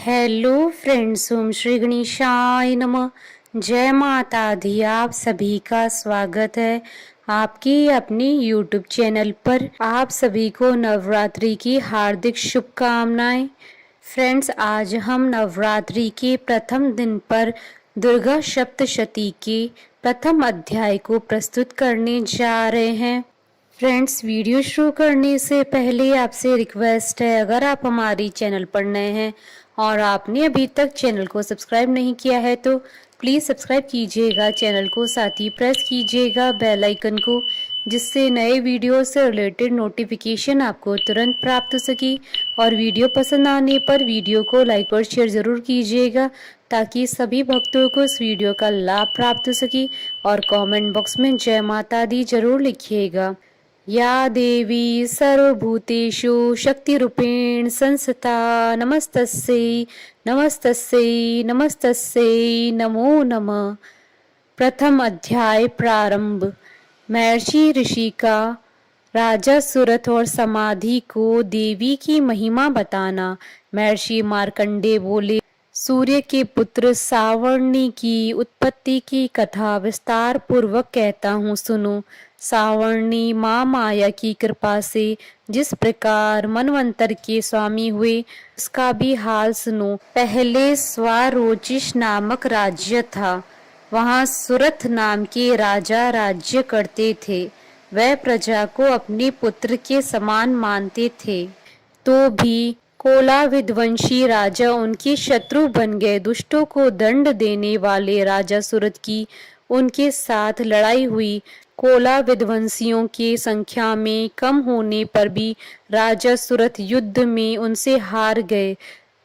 Hello friends, ओम श्री गणेशाय नमः। जय माता दी। आप सभी का स्वागत है आपके अपने यूट्यूब चैनल पर। आप सभी को नवरात्रि की हार्दिक शुभकामनाएं। फ्रेंड्स, आज हम नवरात्रि के प्रथम दिन पर दुर्गा सप्तशती के प्रथम अध्याय को प्रस्तुत करने जा रहे हैं। फ्रेंड्स, वीडियो शुरू करने से पहले आपसे रिक्वेस्ट है, अगर आप हमारी चैनल पर नए हैं और आपने अभी तक चैनल को सब्सक्राइब नहीं किया है तो प्लीज़ सब्सक्राइब कीजिएगा चैनल को, साथ ही प्रेस कीजिएगा बेल आइकन को, जिससे नए वीडियो से रिलेटेड नोटिफिकेशन आपको तुरंत प्राप्त हो सके। और वीडियो पसंद आने पर वीडियो को लाइक और शेयर ज़रूर कीजिएगा ताकि सभी भक्तों को इस वीडियो का लाभ प्राप्त हो सके। और कमेंट बॉक्स में जय माता दी जरूर लिखिएगा। या देवी सर्वभूतेषु शक्तिरूपेण संस्थिता नमस्तस्यै नमस्तस्यै नमस्तस्यै नमो नमः। प्रथम अध्याय प्रारंभ। महर्षि ऋषि का राजा सूरत और समाधि को देवी की महिमा बताना। महर्षि मार्कंडेय बोले, सूर्य के पुत्र सावर्णी की उत्पत्ति की कथा विस्तार पूर्वक कहता हूँ, सुनो। सावर्णी माँ माया की कृपा से जिस प्रकार मनवंतर के स्वामी हुए, उसका भी हाल सुनो। पहले स्वारोचिष नामक राज्य था। वहाँ सुरथ नाम के राजा राज्य करते थे। वह प्रजा को अपने पुत्र के समान मानते थे, तो भी कोला विध्वंसी राजा उनके शत्रु बन गए। दुष्टों को दंड देने वाले राजा सूरत की उनके साथ लड़ाई हुई। कोला विध्वंसियों की संख्या में कम होने पर भी राजा सूरत युद्ध में उनसे हार गए।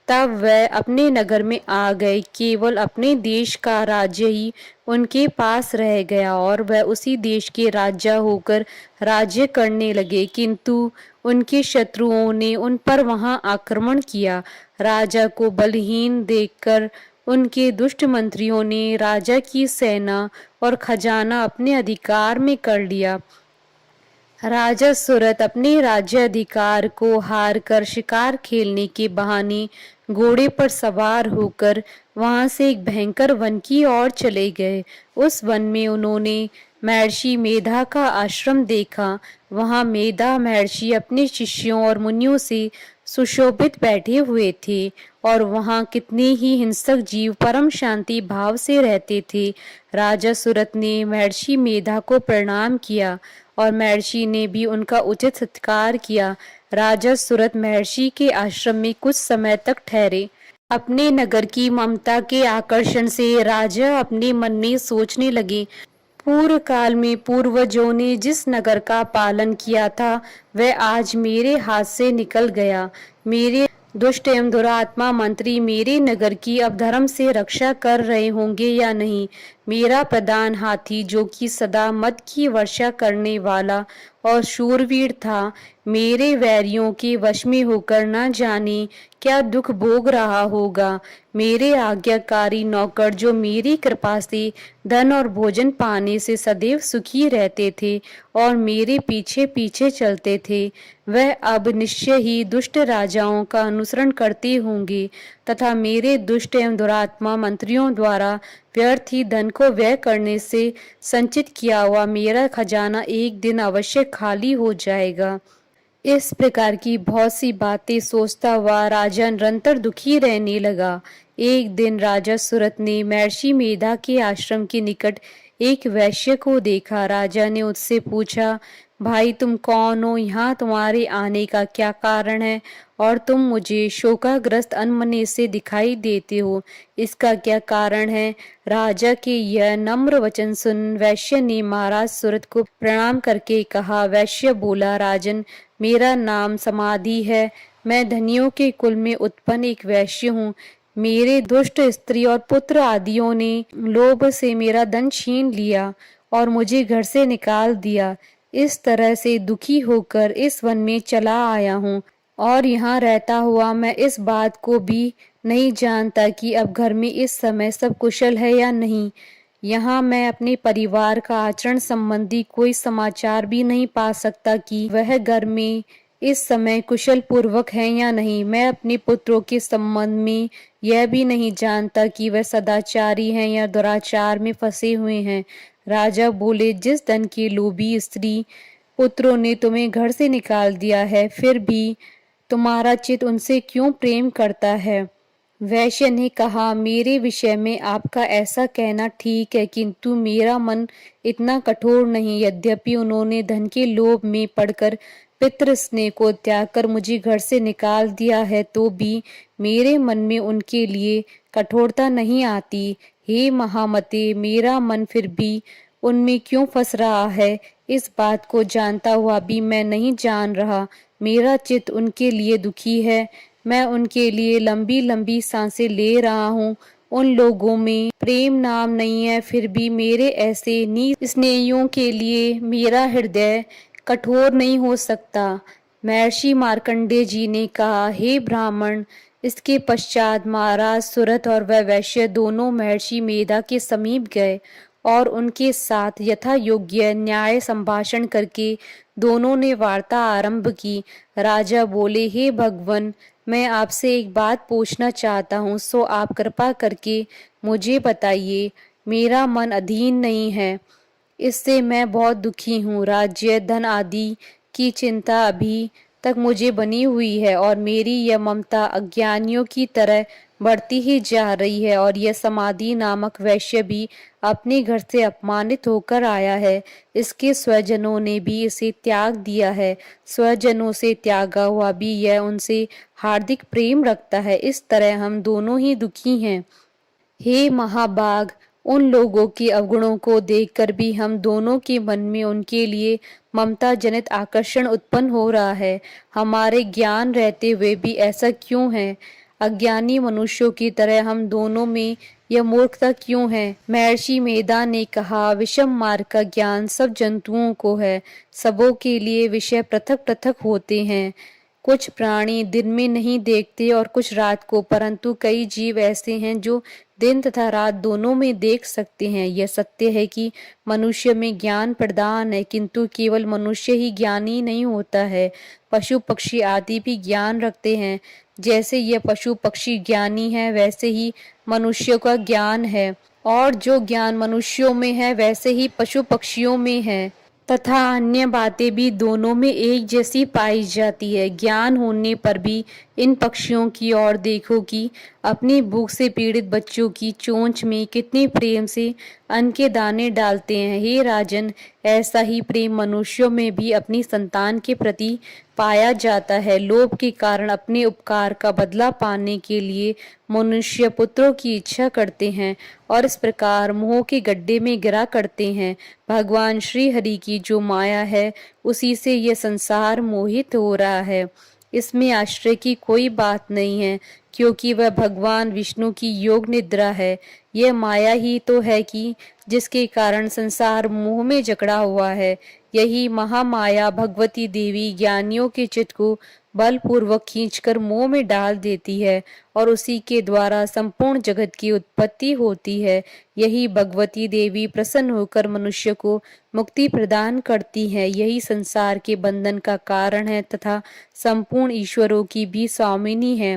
तब वह अपने नगर में आ गए। केवल अपने देश का राज्य ही उनके पास रह गया और वह उसी देश के राजा होकर राज्य करने लगे। किंतु उनके शत्रुओं ने उन पर वहां आक्रमण किया। राजा को बलहीन देखकर उनके दुष्ट मंत्रियों ने राजा की सेना और खजाना अपने अधिकार में कर लिया। राजा सूरत अपने राज्य अधिकार को हार कर शिकार खेलने के बहाने घोड़े पर सवार होकर वहां से एक भयंकर वन की ओर चले गए। उस वन में उन्होंने महर्षि मेधा का आश्रम देखा। वहां मेधा महर्षि अपने शिष्यों और मुनियों से सुशोभित बैठे हुए थे और वहां कितने ही हिंसक जीव परम शांति भाव से रहते थे। राजा सूरत ने महर्षि मेधा को प्रणाम किया और महर्षि ने भी उनका उचित सत्कार किया। राजा सूरत महर्षि के आश्रम में कुछ समय तक ठहरे। अपने नगर की ममता के आकर्षण से राजा अपने मन में सोचने लगे, पूर्व काल में पूर्वजों ने जिस नगर का पालन किया था वह आज मेरे हाथ से निकल गया। मेरे दुष्ट एवं दुरात्मा मंत्री मेरे नगर की अधर्म से रक्षा कर रहे होंगे या नहीं। मेरा प्रधान हाथी, जो कि सदा मद की वर्षा करने वाला और शूरवीर था, मेरे वैरियों के वश में होकर न जाने क्या दुख भोग रहा होगा। मेरे आज्ञाकारी नौकर, जो मेरी कृपा से धन और भोजन पाने से सदैव सुखी रहते थे और मेरे पीछे पीछे चलते थे, वह अब निश्चय ही दुष्ट राजाओं का अनुसरण करते होंगे तथा मेरे दुष्ट एवं दुरात्मा मंत्रियों द्वारा व्यर्थ ही धन को व्यय करने से संचित किया हुआ मेरा खजाना एक दिन अवश्य खाली हो जाएगा। इस प्रकार की बहुत सी बातें सोचता हुआ राजा निरंतर दुखी रहने लगा। एक दिन राजा सूरत ने महर्षि मेधा के आश्रम के निकट एक वैश्य को देखा। राजा ने उससे पूछा, भाई तुम कौन हो? यहाँ तुम्हारे आने का क्या कारण है और तुम मुझे शोकाग्रस्त अनमने से दिखाई देते हो, इसका क्या कारण है? राजा के यह नम्र वचन सुन वैश्य ने महाराज सूरत को प्रणाम करके कहा। वैश्य बोला, राजन, मेरा नाम समाधि है। मैं धनियों के कुल में उत्पन्न एक वैश्य हूँ। मेरे दुष्ट स्त्री और पुत्र आदियों ने लोभ से मेरा धन छीन लिया और मुझे घर से निकाल दिया। इस तरह से दुखी होकर इस वन में चला आया हूँ और यहाँ रहता हुआ मैं इस बात को भी नहीं जानता कि अब घर में इस समय सब कुशल है या नहीं। यहाँ मैं अपने परिवार का आचरण संबंधी कोई समाचार भी नहीं पा सकता कि वह घर में इस समय कुशल पूर्वक हैं या नहीं। मैं अपने पुत्रों के संबंध में यह भी नहीं जानता कि वह सदाचारी हैं या दुराचार में फंसे हुए हैं। राजा बोले, जिस धन की लोभी स्त्री पुत्रों ने तुम्हें घर से निकाल दिया है, फिर भी तुम्हारा चित्त उनसे क्यों प्रेम करता है। वैश्य ने कहा, मेरे विषय में आपका ऐसा कहना ठीक है, किंतु मेरा मन इतना कठोर नहीं। यद्यपि उन्होंने धन के लोभ में पड़कर पितृ स्नेह को त्याग कर मुझे घर से निकाल दिया है, तो भी मेरे मन में उनके लिए कठोरता नहीं आती। हे महामते, मेरा मन फिर भी उनमें क्यों फंस रहा है, इस बात को जानता हुआ भी मैं नहीं जान रहा। मेरा चित्त उनके लिए दुखी है। मैं उनके लिए लंबी लंबी सांसें ले रहा हूँ। उन लोगों में प्रेम नाम नहीं है, फिर भी मेरे ऐसे नीच स्नेहियों के लिए मेरा हृदय कठोर नहीं हो सकता। महर्षि मार्कंडेय जी ने कहा, हे ब्राह्मण। इसके पश्चात महाराज सुरथ और वह वैश्य दोनों महर्षि मेधा के समीप गए और उनके साथ यथा योग्य न्याय संभाषण करके दोनों ने वार्ता आरंभ की। राजा बोले, हे भगवन, मैं आपसे एक बात पूछना चाहता हूँ, सो आप कृपा करके मुझे बताइए। मेरा मन अधीन नहीं है, इससे मैं बहुत दुखी हूँ। राज्य धन आदि की चिंता अभी तक मुझे बनी हुई है और मेरी यह ममता अज्ञानियों की तरह बढ़ती ही जा रही है। और यह समाधि नामक वैश्य भी अपने घर से अपमानित होकर आया है। इसके स्वजनों ने भी इसे त्याग दिया है। स्वजनों से त्यागा हुआ भी यह उनसे हार्दिक प्रेम रखता है। इस तरह हम दोनों ही दुखी हैं। हे महाभाग, उन लोगों के अवगुणों को देखकर भी हम दोनों के मन में उनके लिए ममता जनित आकर्षण उत्पन्न हो रहा है। हमारे ज्ञान रहते हुए भी ऐसा क्यों है। अज्ञानी मनुष्यों की तरह हम दोनों में यह मूर्खता क्यों है। महर्षि मेधा ने कहा, विषम मार्ग का ज्ञान सब जंतुओं को है। सबों के लिए विषय पृथक पृथक होते हैं। कुछ प्राणी दिन में नहीं देखते और कुछ रात को, परंतु कई जीव ऐसे हैं जो दिन तथा रात दोनों में देख सकते हैं। यह सत्य है कि मनुष्य में ज्ञान प्रदान है, किंतु केवल मनुष्य ही ज्ञानी नहीं होता है। पशु पक्षी आदि भी ज्ञान रखते हैं। जैसे यह पशु पक्षी ज्ञानी है, वैसे ही मनुष्य का ज्ञान है, और जो ज्ञान मनुष्यों में है वैसे ही पशु पक्षियों में है, तथा अन्य बातें भी दोनों में एक जैसी पाई जाती है। ज्ञान होने पर भी इन पक्षियों की ओर देखो कि अपनी भूख से पीड़ित बच्चों की चोंच में कितने प्रेम से अन्न के दाने डालते हैं। हे राजन, ऐसा ही प्रेम मनुष्यों में भी अपनी संतान के प्रति पाया जाता है। लोभ के कारण अपने उपकार का बदला पाने के लिए मनुष्य पुत्रों की इच्छा करते हैं और इस प्रकार मोह के गड्ढे में गिरा करते हैं। भगवान श्री हरि की जो माया है, उसी से यह संसार मोहित हो रहा है। इसमें आश्चर्य की कोई बात नहीं है, क्योंकि वह भगवान विष्णु की योग निद्रा है। यह माया ही तो है कि जिसके कारण संसार मोह में जकड़ा हुआ है। यही महामाया भगवती देवी ज्ञानियों के चित्त को बलपूर्वक खींचकर मोह में डाल देती है और उसी के द्वारा संपूर्ण जगत की उत्पत्ति होती है। यही भगवती देवी प्रसन्न होकर मनुष्य को मुक्ति प्रदान करती है। यही संसार के बंधन का कारण है तथा संपूर्ण ईश्वरों की भी स्वामिनी है।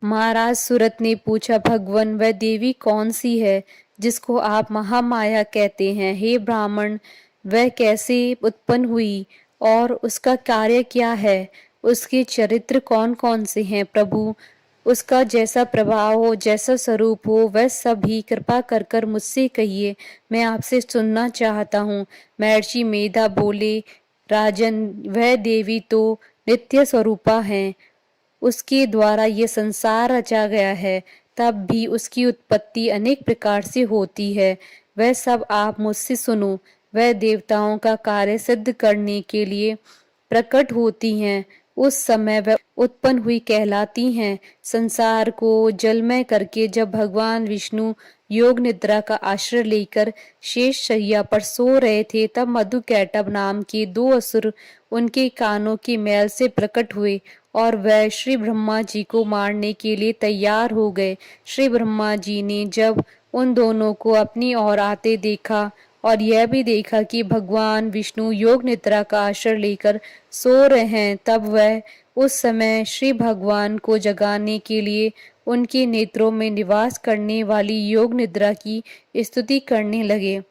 महाराज सुरत ने पूछा, भगवन, वह देवी कौन सी है जिसको आप महामाया कहते हैं। हे ब्राह्मण, वह कैसे उत्पन्न हुई और उसका कार्य क्या है। उसके चरित्र कौन कौन से हैं। प्रभु, उसका जैसा प्रभाव हो, जैसा स्वरूप हो, वह सब ही कृपा कर कर मुझसे कहिए। मैं आपसे सुनना चाहता हूँ। महर्षि मेधा बोले, राजन, वह देवी तो नित्य स्वरूपा है। उसके द्वारा यह संसार रचा गया है, तब भी उसकी उत्पत्ति अनेक प्रकार से होती है। वह सब आप मुझसे सुनो। वह देवताओं का कार्य सिद्ध करने के लिए प्रकट होती हैं। उस समय वह उत्पन्न हुई कहलाती हैं। संसार को जलमय करके जब भगवान विष्णु योग निद्रा का आश्रय लेकर शेष शैया पर सो रहे थे, तब मधुकैटभ नाम के दो असुर उनके कानों की मैल से प्रकट हुए और वह श्री ब्रह्मा जी को मारने के लिए तैयार हो गए। श्री ब्रह्मा जी ने जब उन दोनों को अपनी ओर आते देखा और यह भी देखा कि भगवान विष्णु योग निद्रा का आश्रय लेकर सो रहे हैं, तब वह उस समय श्री भगवान को जगाने के लिए उनके नेत्रों में निवास करने वाली योग निद्रा की स्तुति करने लगे।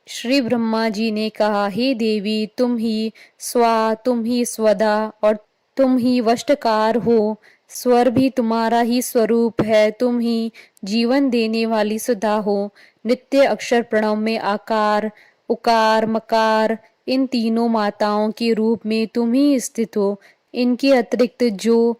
श्री ब्रह्मा जी ने कहा, हे देवी, तुम ही स्वा, तुम ही स्वदा और तुम ही वष्टकार हो। स्वर भी तुम्हारा ही स्वरूप है, तुम ही जीवन देने वाली सुधा हो। नित्य अक्षर प्रणव में आकार, उकार, मकार, इन तीनों माताओं के रूप में तुम ही स्थित हो। इनके अतिरिक्त जो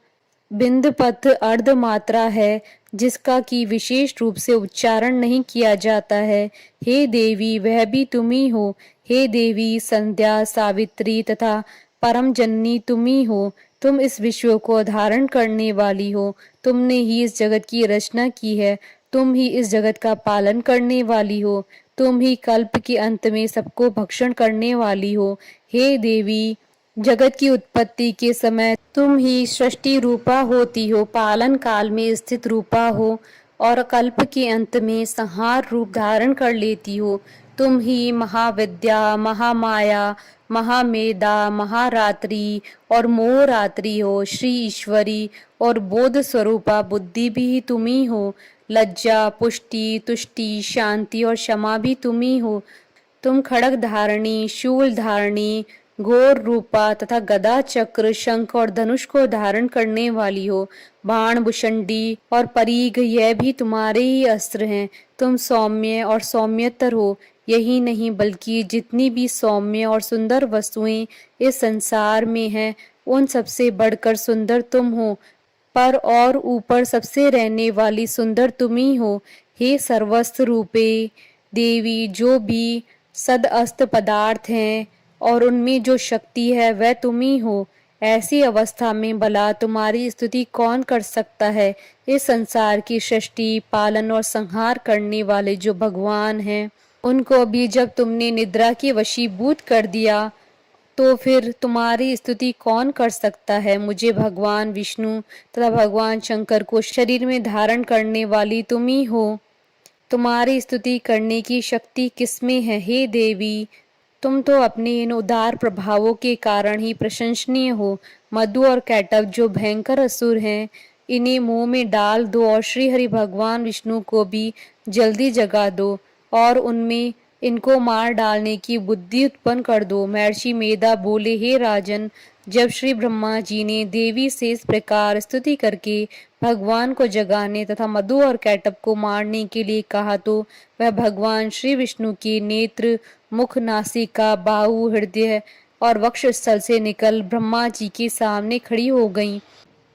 बिंद पथ अर्ध मात्रा है, जिसका कि विशेष रूप से उच्चारण नहीं किया जाता है, हे देवी, वह भी तुम ही हो। हे देवी, संध्या, सावित्री तथा परम जननी तुम ही हो। तुम इस विश्व को धारण करने वाली हो। तुमने ही इस जगत की रचना की है। तुम ही इस जगत का पालन करने वाली हो। तुम ही कल्प के अंत में सबको भक्षण करने वाली हो। हे देवी, जगत की उत्पत्ति के समय तुम ही सृष्टि रूपा होती हो, पालन काल में स्थित रूपा हो और कल्प के अंत में संहार रूप धारण कर लेती हो। तुम ही महाविद्या, महामाया, महामेधा, महारात्रि और मोहरात्रि हो। श्री ईश्वरी और बोध स्वरूपा बुद्धि भी तुम ही हो। लज्जा, पुष्टि, तुष्टि, शांति और क्षमा भी तुम ही हो। तुम खड़ग धारणी, शूल धारणी, घोर रूपा तथा गदा, चक्र, शंख और धनुष को धारण करने वाली हो। बाण, भुषंडी और परीघ, यह भी तुम्हारे ही अस्त्र हैं। तुम सौम्य और सौम्यतर हो। यही नहीं बल्कि जितनी भी सौम्य और सुंदर वस्तुएं इस संसार में हैं, उन सबसे बढ़कर सुंदर तुम हो। पर और ऊपर सबसे रहने वाली सुंदर तुम ही हो। हे सर्वस्त्र रूपे देवी, जो भी सद अस्त पदार्थ हैं और उनमें जो शक्ति है, वह तुम ही हो। ऐसी अवस्था में भला तुम्हारी स्तुति कौन कर सकता है। इस संसार की सृष्टि, पालन और संहार करने वाले जो भगवान हैं, उनको भी जब तुमने निद्रा के वशीभूत कर दिया, तो फिर तुम्हारी स्तुति कौन कर सकता है। मुझे भगवान विष्णु तथा भगवान शंकर को शरीर में धारण करने वाली तुम ही हो। तुम्हारी स्तुति करने की शक्ति किसमें है। हे देवी, तुम तो अपने इन उदार प्रभावों के कारण ही प्रशंसनीय हो। मधु और कैटभ जो भयंकर असुर हैं, इन्हें मुंह में डाल दो और श्री हरि भगवान विष्णु को भी जल्दी जगा दो और उनमें इनको मार डालने की बुद्धि उत्पन्न कर दो। महर्षि मेधा बोले, हे राजन, जब श्री ब्रह्मा जी ने देवी से इस प्रकार स्तुति करके भगवान को जगाने तथा मधु और कैटभ को मारने के लिए कहा, तो वह भगवान श्री विष्णु के नेत्र, मुख, नासिका, बाहु, हृदय और वक्ष स्थल से निकल ब्रह्मा जी के सामने खड़ी हो गईं।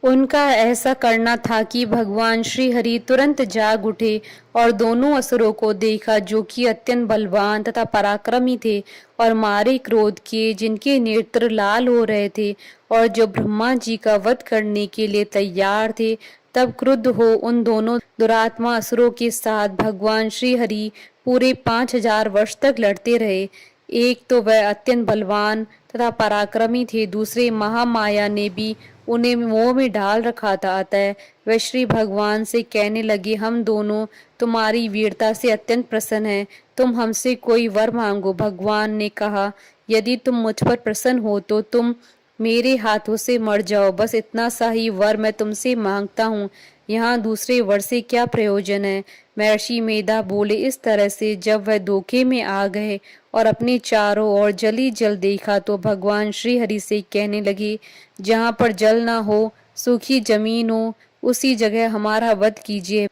उनका ऐसा करना था कि भगवान श्री हरि तुरंत जाग उठे और दोनों असुरों को देखा, जो कि अत्यंत बलवान तथा पराक्रमी थे और मारे क्रोध के, जिनके नेत्र लाल हो रहे थे और जो ब्रह्मा जी का वध करने के लिए तैयार थे। तब क्रुद्ध हो उन दोनों दुरात्मा असुरों के साथ भगवान श्री हरि पूरे 5000 वर्ष तक लड़ते रहे। एक तो वह अत्यंत बलवान तथा पराक्रमी थे, दूसरे महामाया ने भी उन्हें मोह में डाल रखा था। अतः वह श्री भगवान से कहने लगे, हम दोनों तुम्हारी वीरता से अत्यंत प्रसन्न हैं, तुम हमसे कोई वर मांगो। भगवान ने कहा, यदि तुम मुझ पर प्रसन्न हो तो तुम मेरे हाथों से मर जाओ। बस इतना सा ही वर मैं तुमसे मांगता हूँ, यहाँ दूसरे वर से क्या प्रयोजन है। महर्षि मेधा बोले, इस तरह से जब वह धोखे में आ गए और अपने चारों ओर जली जल देखा, तो भगवान श्री हरि से कहने लगे, जहाँ पर जल ना हो, सूखी जमीन हो, उसी जगह हमारा वध कीजिए।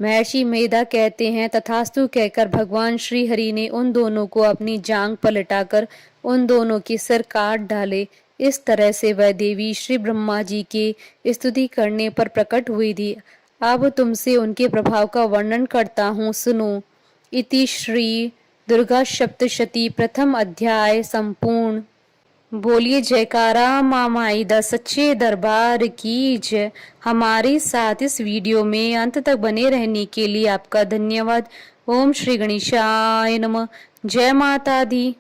महर्षि मेधा कहते हैं, तथास्तु कहकर भगवान श्री हरि ने उन दोनों को अपनी जांग पर लिटाकर उन दोनों के सिर काट डाले। इस तरह से वह देवी श्री ब्रह्मा जी के स्तुति करने पर प्रकट हुई थी। अब तुमसे उनके प्रभाव का वर्णन करता हूँ, सुनो। इति श्री दुर्गा सप्तशती प्रथम अध्याय संपूर्ण। बोलिए जयकारा मामाई दा सच्चे दरबार की जय। हमारे साथ इस वीडियो में अंत तक बने रहने के लिए आपका धन्यवाद। ओम श्री गणेशाय नमः। जय माता दी।